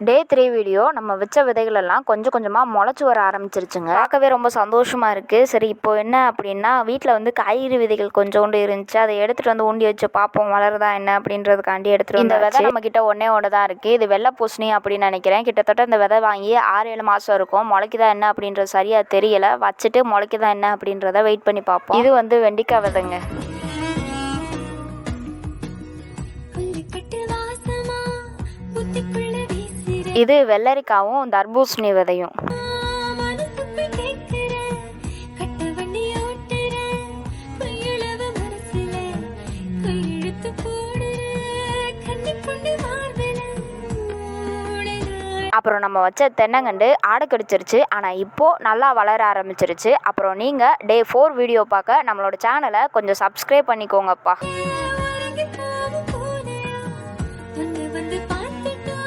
டே 3 video நம்ம வச்ச விதைகள் எல்லாம் கொஞ்சம் கொஞ்சமாக முளைச்சி வர ஆரம்பிச்சிருச்சுங்க. பார்க்கவே ரொம்ப சந்தோஷமாக இருக்குது. சரி, இப்போ என்ன அப்படின்னா வீட்டில் வந்து காய்கறி விதைகள் கொஞ்சோண்டு இருந்துச்சு. அதை எடுத்துகிட்டு வந்து ஊண்டி வச்சு பார்ப்போம் வளருதா என்ன அப்படின்றதுக்காண்டி எடுத்துகிட்டு வந்து. இந்த விதை நம்மக்கிட்ட ஒன்று தான் இருக்குது. இது வெள்ளை பூசணி அப்படின்னு நினைக்கிறேன். கிட்டத்தட்ட இந்த விதை வாங்கி 6-7 மாதம் இருக்கும். முளைக்குதா என்ன அப்படின்றது சரியாக தெரியலை. வச்சுட்டு முளைக்குதா என்ன அப்படின்றத வெயிட் பண்ணி பார்ப்போம். இது வந்து வெண்டிக்காய் விதைங்க. இது வெள்ளரிக்காவும் தர்பூசணி விதையும். அப்புறம் நம்ம வச்ச தென்னங்கண்டு ஆடை கடிச்சிருச்சு. ஆனால் இப்போது நல்லா வளர ஆரம்பிச்சிருச்சு. அப்புறம் நீங்கள் டே 4 வீடியோ பார்க்க நம்மளோட சேனலை கொஞ்சம் சப்ஸ்கிரைப் பண்ணிக்கோங்கப்பா.